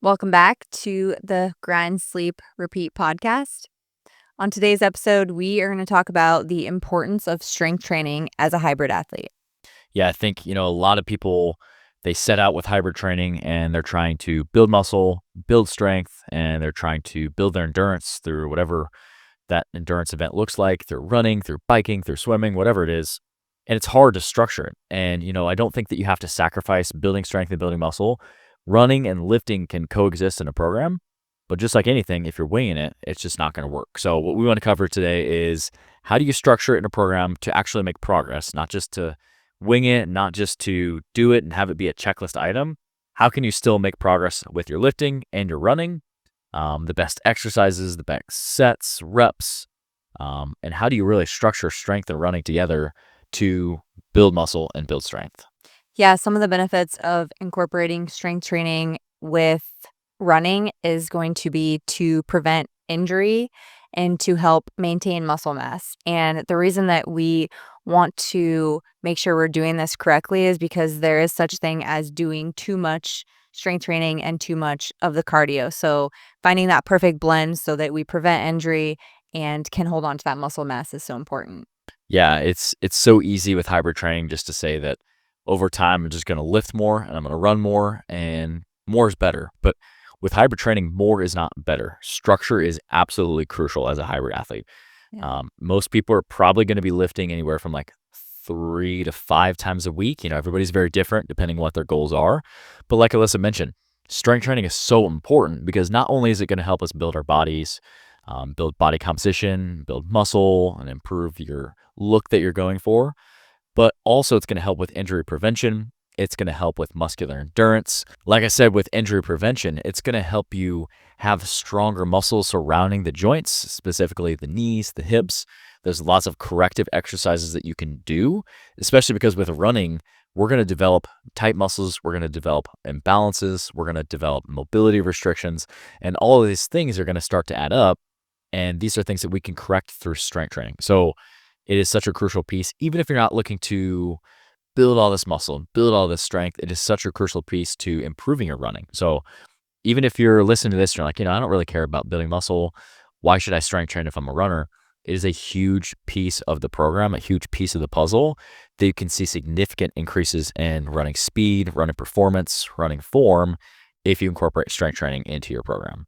Welcome back to the Grind, Sleep, Repeat podcast. On today's episode, we are going to talk about the importance of strength training as a hybrid athlete. Yeah, I think, a lot of people, they set out with hybrid training and they're trying to build muscle, build strength, and they're trying to build their endurance through whatever that endurance event looks like, through running, through biking, through swimming, whatever it is. And it's hard to structure it. And, I don't think that you have to sacrifice building strength and building muscle. Running and lifting can coexist in a program. But just like anything, if you're winging it, it's just not going to work. So what we want to cover today is how do you structure it in a program to actually make progress, not just to wing it, not just to do it and have it be a checklist item. How can you still make progress with your lifting and your running? The best exercises, the best sets, reps, and how do you really structure strength and running together to build muscle and build strength? Yeah, some of the benefits of incorporating strength training with running is going to be to prevent injury and to help maintain muscle mass. And the reason that we want to make sure we're doing this correctly is because there is such thing as doing too much strength training and too much of the cardio. So finding that perfect blend so that we prevent injury and can hold on to that muscle mass is so important. Yeah, it's so easy with hybrid training just to say that over time I'm just going to lift more and I'm going to run more and more is better. But with hybrid training, more is not better. Structure is absolutely crucial as a hybrid athlete. Yeah. Most people are probably going to be lifting anywhere from like 3 to 5 times a week. Everybody's very different depending on what their goals are. But like Alyssa mentioned, strength training is so important because not only is it going to help us build our bodies, build body composition, build muscle, and improve your look that you're going for, but also it's going to help with injury prevention. It's going to help with muscular endurance. Like I said, with injury prevention, it's going to help you have stronger muscles surrounding the joints, specifically the knees, the hips. There's lots of corrective exercises that you can do, especially because with running, we're going to develop tight muscles. We're going to develop imbalances. We're going to develop mobility restrictions. And all of these things are going to start to add up. And these are things that we can correct through strength training. So it is such a crucial piece, even if you're not looking to build all this muscle, build all this strength. It is such a crucial piece to improving your running. So even if you're listening to this, you're like, I don't really care about building muscle. Why should I strength train if I'm a runner? It is a huge piece of the program, a huge piece of the puzzle that you can see significant increases in running speed, running performance, running form if you incorporate strength training into your program.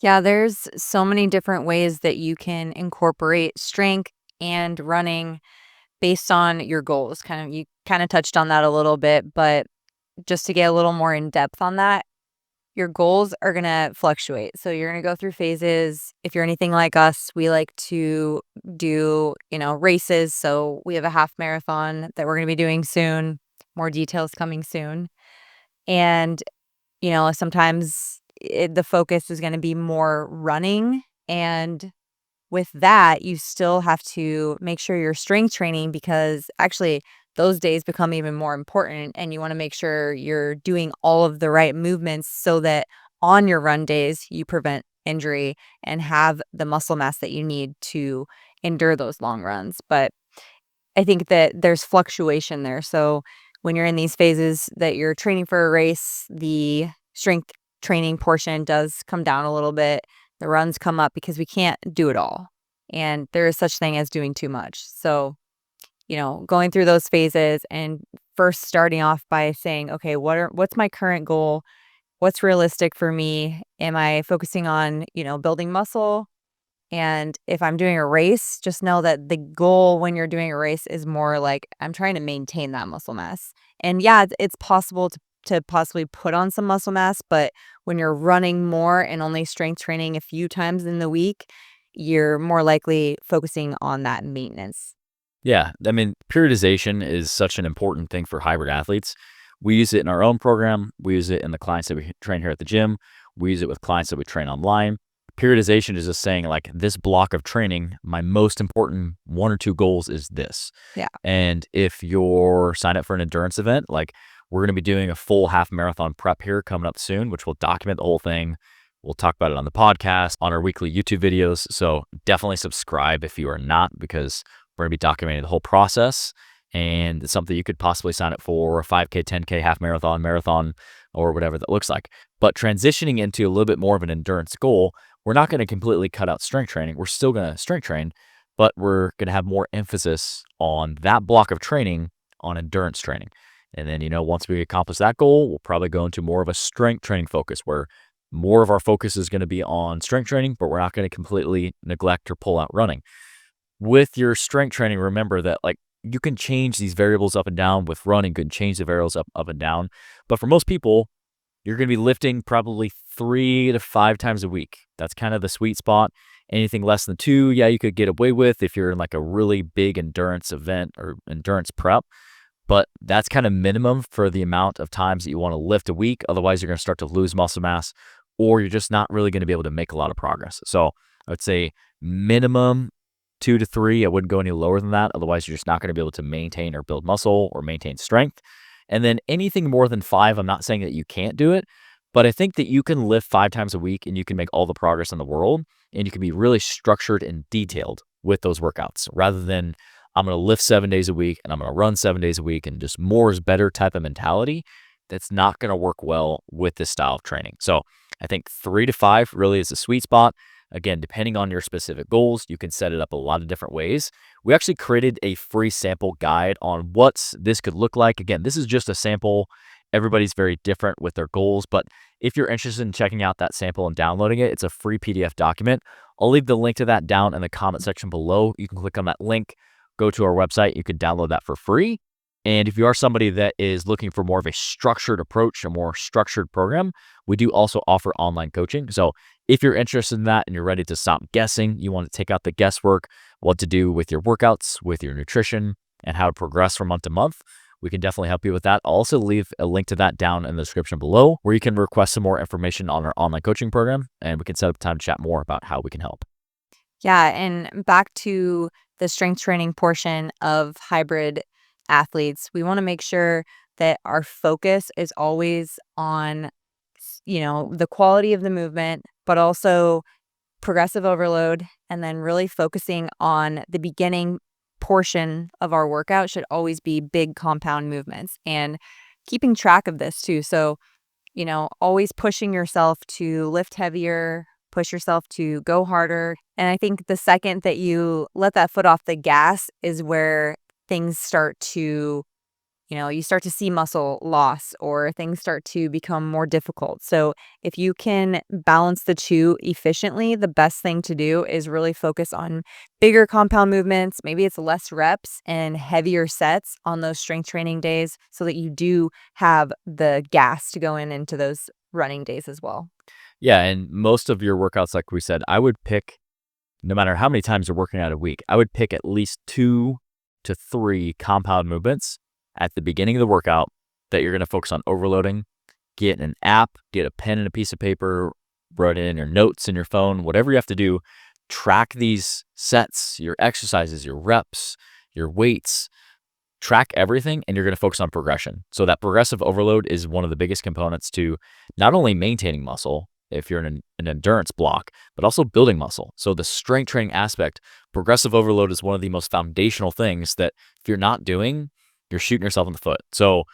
Yeah, there's so many different ways that you can incorporate strength and running based on your goals. You kind of touched on that a little bit, but just to get a little more in depth on that, your goals are going to fluctuate. So you're going to go through phases. If you're anything like us, we like to do, races. So we have a half marathon that we're going to be doing soon. More details coming soon. And, sometimes the focus is going to be more running. And with that, you still have to make sure you're strength training because actually those days become even more important and you want to make sure you're doing all of the right movements so that on your run days you prevent injury and have the muscle mass that you need to endure those long runs. But I think that there's fluctuation there. So when you're in these phases that you're training for a race, the strength training portion does come down a little bit. The runs come up because we can't do it all. And there is such thing as doing too much. So, going through those phases and first starting off by saying, okay, what's my current goal? What's realistic for me? Am I focusing on, building muscle? And if I'm doing a race, just know that the goal when you're doing a race is more like I'm trying to maintain that muscle mass. And yeah, it's possible to possibly put on some muscle mass, but when you're running more and only strength training a few times in the week, you're more likely focusing on that maintenance. Yeah, periodization is such an important thing for hybrid athletes. We use it in our own program. We use it in the clients that we train here at the gym. We use it with clients that we train online. Periodization is just saying like this block of training, my most important 1 or 2 goals is this. Yeah. And if you're signed up for an endurance event, like we're going to be doing a full half marathon prep here coming up soon, which will document the whole thing. We'll talk about it on the podcast, on our weekly YouTube videos. So definitely subscribe if you are not, because we're going to be documenting the whole process. And it's something you could possibly sign up for, a 5K, 10K, half marathon, or whatever that looks like. But transitioning into a little bit more of an endurance goal, we're not going to completely cut out strength training. We're still going to strength train, but we're going to have more emphasis on that block of training on endurance training. And then, once we accomplish that goal, we'll probably go into more of a strength training focus where more of our focus is going to be on strength training, but we're not going to completely neglect or pull out running. With your strength training, remember that you can change these variables up and down. With running, you can change the variables up and down. But for most people, you're going to be lifting probably 3 to 5 times a week. That's kind of the sweet spot. Anything less than 2, yeah, you could get away with if you're in a really big endurance event or endurance prep. But that's kind of minimum for the amount of times that you want to lift a week. Otherwise, you're going to start to lose muscle mass, or you're just not really going to be able to make a lot of progress. So I would say minimum 2 to 3. I wouldn't go any lower than that. Otherwise, you're just not going to be able to maintain or build muscle or maintain strength. And then anything more than 5, I'm not saying that you can't do it, but I think that you can lift 5 times a week and you can make all the progress in the world, and you can be really structured and detailed with those workouts rather than I'm going to lift 7 days a week and I'm going to run 7 days a week and just more is better type of mentality. That's not going to work well with this style of training. So I think 3 to 5 really is a sweet spot. Again, depending on your specific goals, you can set it up a lot of different ways. We actually created a free sample guide on what this could look like. Again, this is just a sample. Everybody's very different with their goals, but if you're interested in checking out that sample and downloading it, it's a free PDF document. I'll leave the link to that down in the comment section below. You can click on that link, go to our website. You can download that for free. And if you are somebody that is looking for more of a structured approach, a more structured program, we do also offer online coaching. So if you're interested in that and you're ready to stop guessing, you want to take out the guesswork, what to do with your workouts, with your nutrition, and how to progress from month to month, we can definitely help you with that. I'll also leave a link to that down in the description below, where you can request some more information on our online coaching program, and we can set up time to chat more about how we can help. Yeah, and back to the strength training portion of hybrid athletes, we want to make sure that our focus is always on, the quality of the movement, but also progressive overload, and then really focusing on the beginning portion of our workout should always be big compound movements and keeping track of this too. So, always pushing yourself to lift heavier, push yourself to go harder. And I think the second that you let that foot off the gas is where things start to, you start to see muscle loss or things start to become more difficult. So if you can balance the two efficiently, the best thing to do is really focus on bigger compound movements. Maybe it's less reps and heavier sets on those strength training days so that you do have the gas to go into those running days as well. Yeah, and most of your workouts, like we said, I would pick, no matter how many times you're working out a week, I would pick at least 2 to 3 compound movements at the beginning of the workout that you're going to focus on overloading. Get an app, get a pen and a piece of paper, write it in your notes in your phone, whatever you have to do. Track these sets, your exercises, your reps, your weights. Track everything, and you're going to focus on progression. So that progressive overload is one of the biggest components to not only maintaining muscle, if you're in an endurance block, but also building muscle. So the strength training aspect, progressive overload is one of the most foundational things that if you're not doing, you're shooting yourself in the foot. So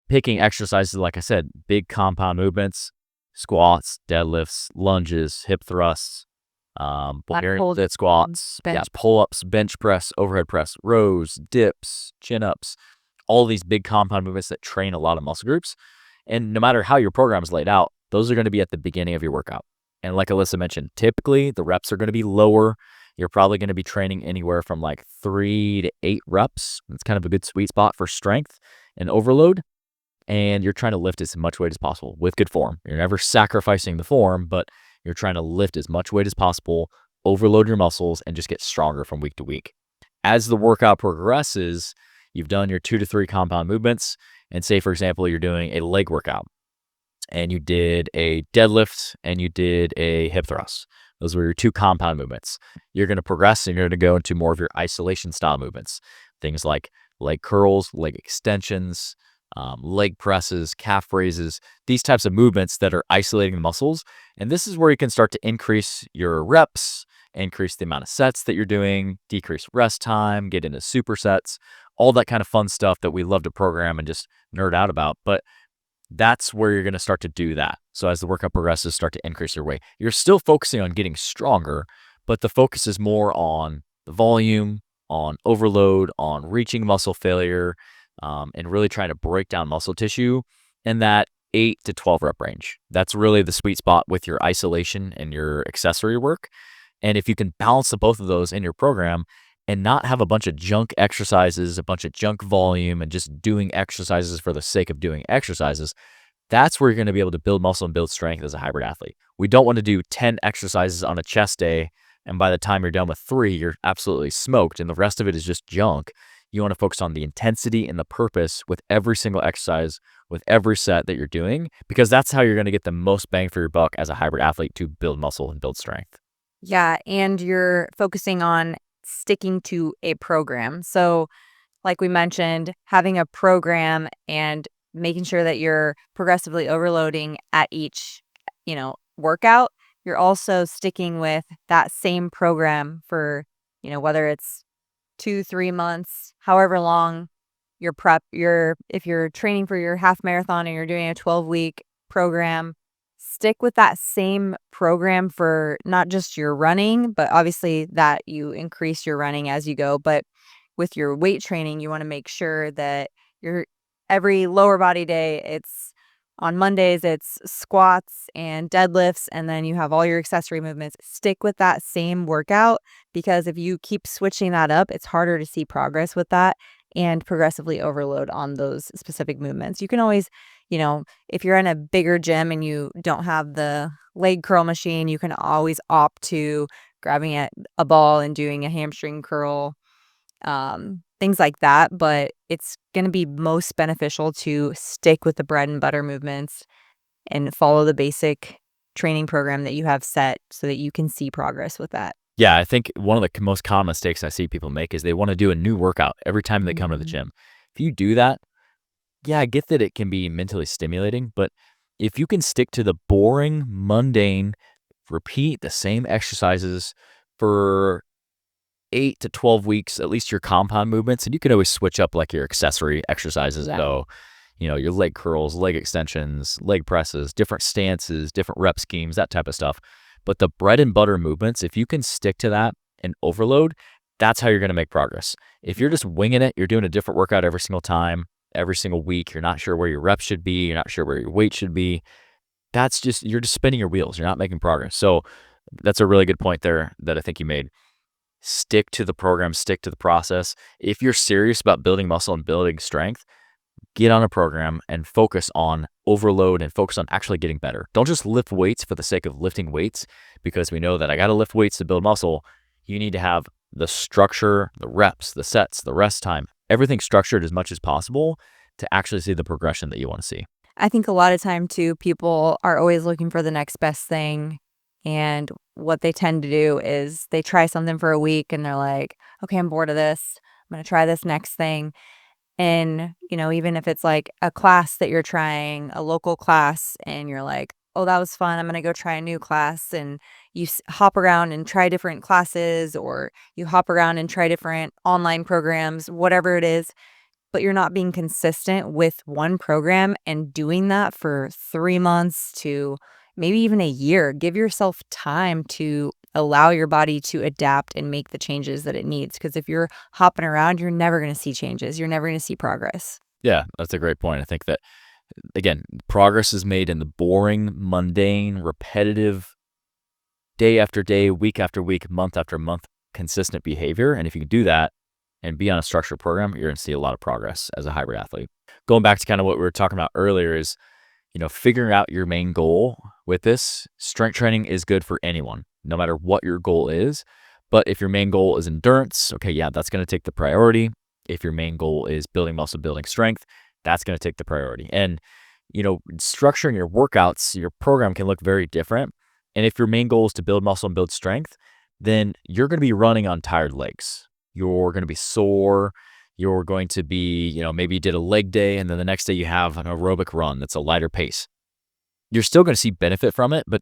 picking exercises, like I said, big compound movements, squats, deadlifts, lunges, hip thrusts, Bulgarian split squats, pull-ups, bench press, overhead press, rows, dips, chin-ups, all these big compound movements that train a lot of muscle groups. And no matter how your program is laid out, those are going to be at the beginning of your workout. And like Alyssa mentioned, typically the reps are going to be lower. You're probably going to be training anywhere from 3 to 8 reps. It's kind of a good sweet spot for strength and overload. And you're trying to lift as much weight as possible with good form. You're never sacrificing the form, but you're trying to lift as much weight as possible, overload your muscles, and just get stronger from week to week. As the workout progresses, you've done your 2 to 3 compound movements. And say, for example, you're doing a leg workout and you did a deadlift and you did a hip thrust. Those were your 2 compound movements. You're going to progress and you're going to go into more of your isolation style movements. Things like leg curls, leg extensions, leg presses, calf raises, these types of movements that are isolating the muscles. And this is where you can start to increase your reps, increase the amount of sets that you're doing, decrease rest time, get into supersets, all that kind of fun stuff that we love to program and just nerd out about. But that's where you're going to start to do that. So as the workout progresses, start to increase your weight. You're still focusing on getting stronger, but the focus is more on the volume, on overload, on reaching muscle failure, and really trying to break down muscle tissue in that 8 to 12 rep range. That's really the sweet spot with your isolation and your accessory work. And if you can balance the both of those in your program and not have a bunch of junk exercises, a bunch of junk volume, and just doing exercises for the sake of doing exercises, that's where you're going to be able to build muscle and build strength as a hybrid athlete. We don't want to do 10 exercises on a chest day, and by the time you're done with 3, you're absolutely smoked, and the rest of it is just junk. You want to focus on the intensity and the purpose with every single exercise, with every set that you're doing, because that's how you're going to get the most bang for your buck as a hybrid athlete to build muscle and build strength. Yeah, and you're focusing on sticking to a program. So, like we mentioned, having a program and making sure that you're progressively overloading at each, workout. You're also sticking with that same program for, whether it's 2, 3 months, however long your prep, if you're training for your half marathon and you're doing a 12-week program, stick with that same program for not just your running, but obviously that you increase your running as you go. But with your weight training, you want to make sure that you're every lower body day, it's on Mondays, it's squats and deadlifts, and then you have all your accessory movements. Stick with that same workout because if you keep switching that up, it's harder to see progress with that and progressively overload on those specific movements. You can always, if you're in a bigger gym and you don't have the leg curl machine, you can always opt to grabbing a ball and doing a hamstring curl, things like that. But it's going to be most beneficial to stick with the bread and butter movements and follow the basic training program that you have set so that you can see progress with that. Yeah, I think one of the most common mistakes I see people make is they want to do a new workout every time they come to the gym. If you do that, yeah, I get that it can be mentally stimulating, but if you can stick to the boring, mundane, repeat the same exercises for 8 to 12 weeks, at least your compound movements, and you can always switch up like your accessory exercises. Yeah. So, your leg curls, leg extensions, leg presses, different stances, different rep schemes, that type of stuff. But the bread and butter movements, if you can stick to that and overload, that's how you're going to make progress. If you're just winging it, you're doing a different workout every single time, every single week, you're not sure where your reps should be, you're not sure where your weight should be, you're just spinning your wheels. You're not making progress. So that's a really good point there that I think you made. Stick to the program, stick to the process. If you're serious about building muscle and building strength, get on a program and focus on overload and focus on actually getting better. Don't just lift weights for the sake of lifting weights, because we know that I got to lift weights to build muscle. You need to have the structure, the reps, the sets, the rest time, everything structured as much as possible to actually see the progression that you want to see. I think a lot of time too, people are always looking for the next best thing. And what they tend to do is they try something for a week and they're like, okay, I'm bored of this. I'm going to try this next thing. And, even if it's like a class that you're trying, a local class, and you're like, oh, that was fun, I'm going to go try a new class. And you hop around and try different classes, or you hop around and try different online programs, whatever it is. But you're not being consistent with one program and doing that for 3 months to maybe even a year. Give yourself time to allow your body to adapt and make the changes that it needs. Because if you're hopping around, you're never going to see changes. You're never going to see progress. Yeah, that's a great point. I think that, again, progress is made in the boring, mundane, repetitive, day after day, week after week, month after month, consistent behavior. And if you can do that and be on a structured program, you're going to see a lot of progress as a hybrid athlete. Going back to kind of what we were talking about earlier is, figuring out your main goal with this. Strength training is good for anyone, no matter what your goal is. But if your main goal is endurance, okay, yeah, that's going to take the priority. If your main goal is building muscle, building strength, that's going to take the priority. And, structuring your workouts, your program can look very different. And if your main goal is to build muscle and build strength, then you're going to be running on tired legs. You're going to be sore. You're going to be, maybe you did a leg day and then the next day you have an aerobic run that's a lighter pace. You're still going to see benefit from it, but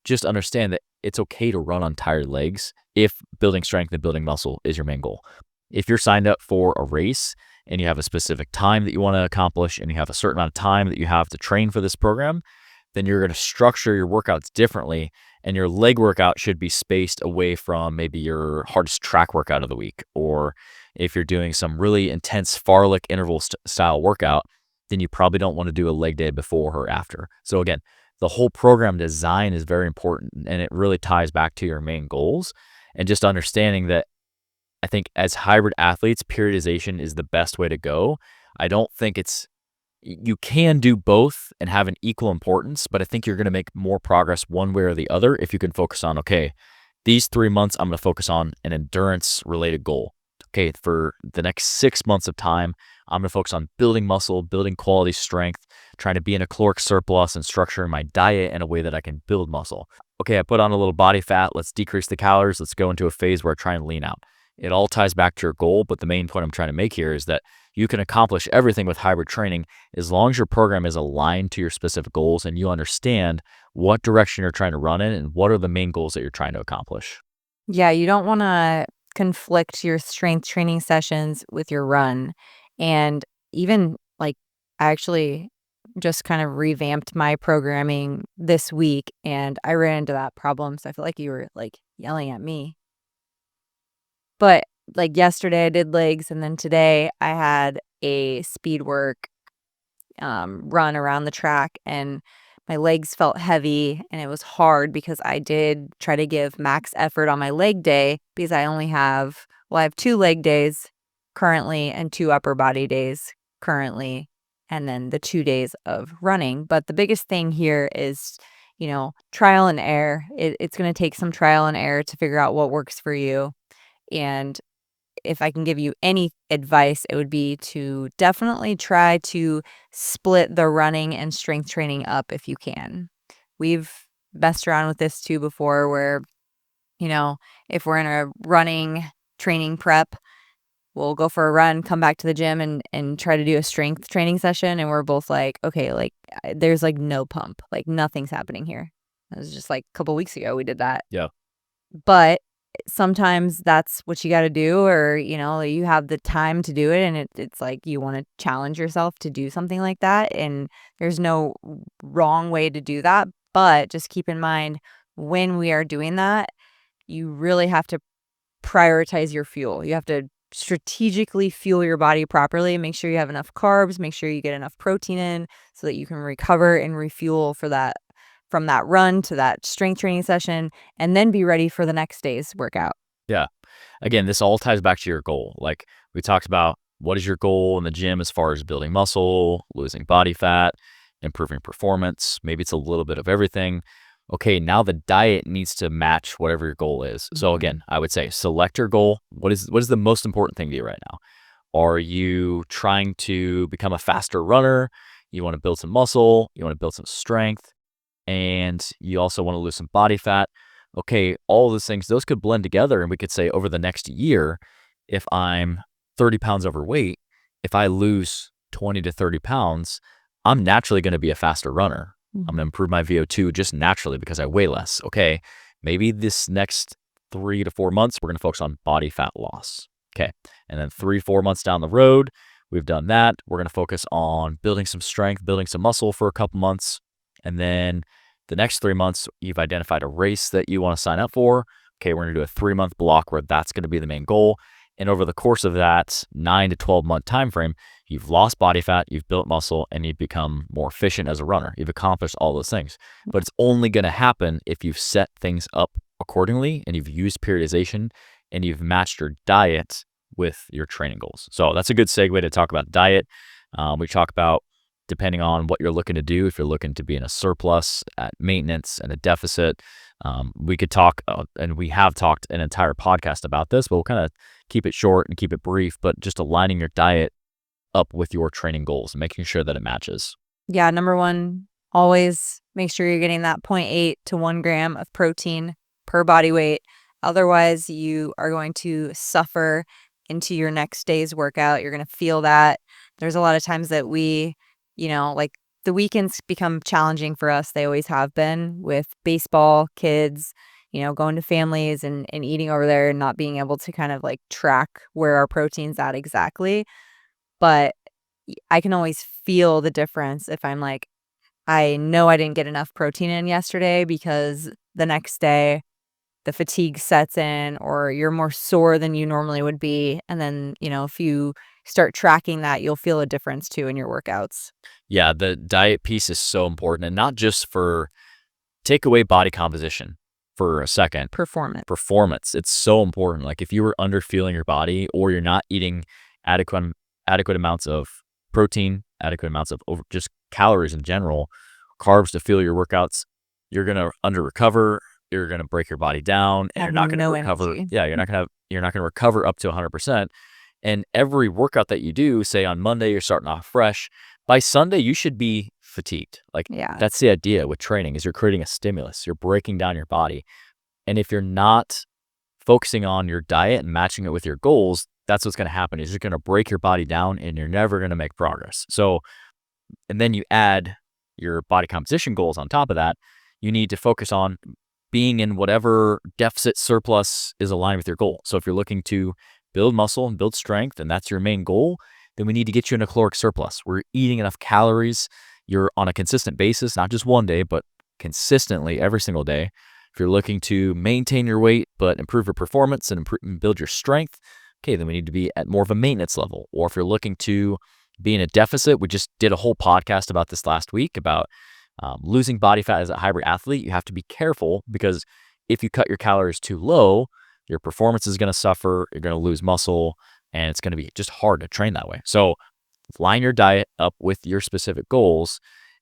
just understand that it's okay to run on tired legs if building strength and building muscle is your main goal. If you're signed up for a race and you have a specific time that you want to accomplish, and you have a certain amount of time that you have to train for this program, then you're going to structure your workouts differently. And your leg workout should be spaced away from maybe your hardest track workout of the week. Or if you're doing some really intense fartlek interval style workout, then you probably don't want to do a leg day before or after. So again, the whole program design is very important, and it really ties back to your main goals. And just understanding that I think as hybrid athletes, periodization is the best way to go. I don't think you can do both and have an equal importance, but I think you're going to make more progress one way or the other if you can focus on, okay, these 3 months, I'm going to focus on an endurance related goal. Okay, for the next 6 months of time, I'm going to focus on building muscle, building quality strength, trying to be in a caloric surplus and structuring my diet in a way that I can build muscle. Okay, I put on a little body fat. Let's decrease the calories. Let's go into a phase where I try and lean out. It all ties back to your goal, but the main point I'm trying to make here is that you can accomplish everything with hybrid training as long as your program is aligned to your specific goals and you understand what direction you're trying to run in and what are the main goals that you're trying to accomplish. Yeah, you don't want to conflict your strength training sessions with your run. And even like, I actually just kind of revamped my programming this week and I ran into that problem. So I feel like you were like yelling at me. But like yesterday, I did legs, and then today I had a speed work run around the track, and my legs felt heavy, and it was hard because I did try to give max effort on my leg day because I have 2 leg days currently and 2 upper body days currently, and then the 2 days of running. But the biggest thing here is, trial and error. It's going to take some trial and error to figure out what works for you. And if I can give you any advice, it would be to definitely try to split the running and strength training up if you can. We've messed around with this too before where, if we're in a running training prep, we'll go for a run, come back to the gym and try to do a strength training session. And we're both like, okay, like there's like no pump, like nothing's happening here. It was just like a couple weeks ago we did that. Yeah. But sometimes that's what you gotta do or, you have the time to do it, and it's like you wanna challenge yourself to do something like that, and there's no wrong way to do that, but just keep in mind when we are doing that, you really have to prioritize your fuel. You have to strategically fuel your body properly, make sure you have enough carbs, make sure you get enough protein in so that you can recover and refuel for that from that run to that strength training session, and then be ready for the next day's workout. Yeah. Again, this all ties back to your goal. Like we talked about, what is your goal in the gym as far as building muscle, losing body fat, improving performance? Maybe it's a little bit of everything. Okay, now the diet needs to match whatever your goal is. So again, I would say select your goal. What is the most important thing to you right now? Are you trying to become a faster runner? You want to build some muscle, you want to build some strength, and you also want to lose some body fat. Okay, all those things, those could blend together, and we could say over the next year, if I'm 30 pounds overweight, if I lose 20 to 30 pounds, I'm naturally going to be a faster runner. I'm going to improve my VO2 just naturally because I weigh less. Okay, maybe this next 3 to 4 months, we're going to focus on body fat loss. Okay, and then 3-4 months down the road, we've done that. We're going to focus on building some strength, building some muscle for a couple months. And then the next 3 months, you've identified a race that you want to sign up for. Okay, we're going to do a 3-month block where that's going to be the main goal. And over the course of that 9 to 12 month time frame, you've lost body fat, you've built muscle, and you've become more efficient as a runner. You've accomplished all those things. But it's only going to happen if you've set things up accordingly and you've used periodization and you've matched your diet with your training goals. So that's a good segue to talk about diet. We talk about depending on what you're looking to do. If you're looking to be in a surplus, at maintenance, and a deficit, we could talk, and we have talked an entire podcast about this, but we'll kind of keep it short and keep it brief, but just aligning your diet up with your training goals and making sure that it matches. Yeah, number one, always make sure you're getting that 0.8 to 1 gram of protein per body weight. Otherwise, you are going to suffer into your next day's workout. You're going to feel that. There's a lot of times that we, like the weekends become challenging for us. They always have been with baseball, kids, going to families and eating over there and not being able to kind of like track where our protein's at exactly. but I can always feel the difference if I'm like, I know I didn't get enough protein in yesterday because the next day the fatigue sets in or you're more sore than you normally would be. And then, if you start tracking that, you'll feel a difference too in your workouts. Yeah, the diet piece is so important, and not just for take away body composition for a second. Performance. Performance, it's so important. Like if you were underfueling your body or you're not eating adequate adequate amounts of protein, adequate amounts of just calories in general, carbs to fuel your workouts, you're gonna under recover. You're gonna break your body down, and Have you're not gonna no recover. energy. Yeah, you're not gonna recover up to 100%. And every workout that you do, say on Monday you're starting off fresh, by Sunday you should be fatigued. Like Yeah. that's the idea with training is you're creating a stimulus. You're breaking down your body. And if you're not focusing on your diet and matching it with your goals, that's what's going to happen is you're going to break your body down and you're never going to make progress. So, and then you add your body composition goals on top of that, you need to focus on being in whatever deficit surplus is aligned with your goal. So if you're looking to build muscle and build strength and that's your main goal, then we need to get you in a caloric surplus. We're eating enough calories. You're on a consistent basis, not just one day, but consistently every single day. If you're looking to maintain your weight, but improve your performance and build your strength, okay, then we need to be at more of a maintenance level. Or if you're looking to be in a deficit, we just did a whole podcast about this last week about losing body fat as a hybrid athlete. You have to be careful because if you cut your calories too low, your performance is going to suffer. You're going to lose muscle and it's going to be just hard to train that way. So line your diet up with your specific goals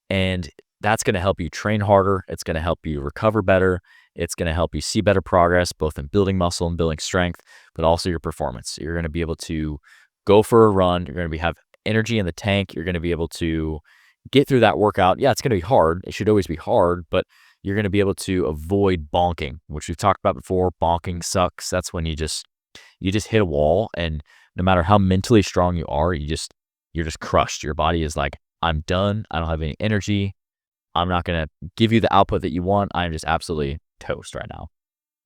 and that's going to help you train harder. It's going to help you recover better. It's going to help you see better progress, both in building muscle and building strength, but also your performance. You're going to be able to go for a run. You're going to have energy in the tank. You're going to be able to get through that workout. Yeah, it's going to be hard. It should always be hard, but you're going to be able to avoid bonking, which we've talked about before. Bonking sucks. That's when you just hit a wall, and no matter how mentally strong you are, you're just crushed. Your body is like, I'm done. I don't have any energy. I'm not going to give you the output that you want. I'm just absolutely toast right now.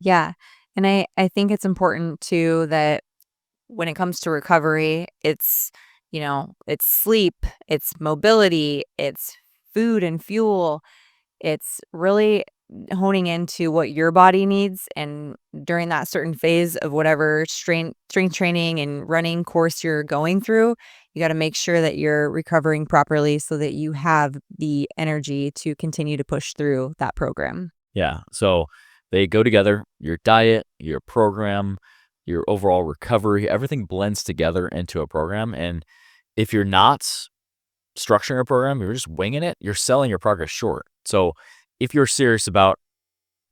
Yeah. And I think it's important too that when it comes to recovery, it's sleep, it's mobility, it's food and fuel. It's really honing into what your body needs. And during that certain phase of whatever strength training and running course you're going through, you got to make sure that you're recovering properly so that you have the energy to continue to push through that program. Yeah. So they go together. Your diet, your program, your overall recovery, everything blends together into a program. And if you're not structuring a program, you're just winging it, you're selling your progress short. So if you're serious about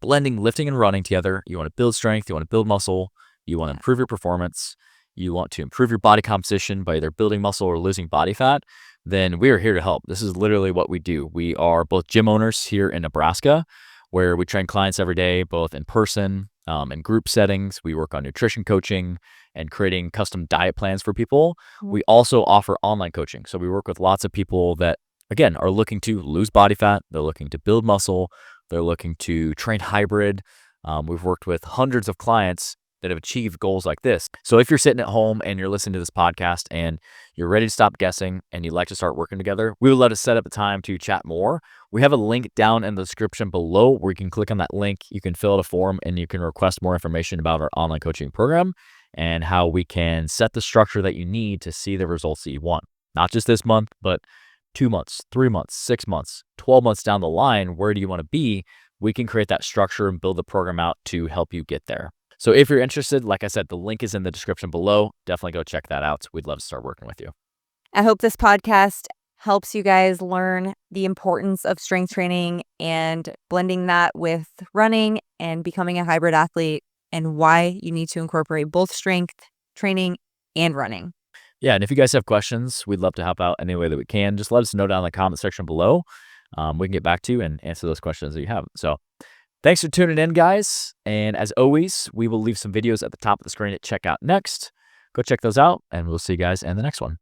blending lifting and running together, you want to build strength, you want to build muscle, you want to improve your performance, you want to improve your body composition by either building muscle or losing body fat, then we are here to help. This is literally what we do. We are both gym owners here in Nebraska, where we train clients every day, both in person and group settings. We work on nutrition coaching and creating custom diet plans for people. We also offer online coaching. So we work with lots of people that, again, are looking to lose body fat. They're looking to build muscle. They're looking to train hybrid. We've worked with hundreds of clients that have achieved goals like this. So if you're sitting at home and you're listening to this podcast and you're ready to stop guessing and you'd like to start working together, we would love to set up a time to chat more. We have a link down in the description below where you can click on that link. You can fill out a form and you can request more information about our online coaching program and how we can set the structure that you need to see the results that you want. Not just this month, but 2 months, 3 months, 6 months, 12 months down the line. Where do you want to be? We can create that structure and build the program out to help you get there. So if you're interested, like I said, the link is in the description below. Definitely go check that out. We'd love to start working with you. I hope this podcast helps you guys learn the importance of strength training and blending that with running and becoming a hybrid athlete and why you need to incorporate both strength training and running. Yeah, and if you guys have questions, we'd love to help out any way that we can. Just let us know down in the comment section below. We can get back to you and answer those questions that you have. So thanks for tuning in, guys. And as always, we will leave some videos at the top of the screen to check out next. Go check those out, and we'll see you guys in the next one.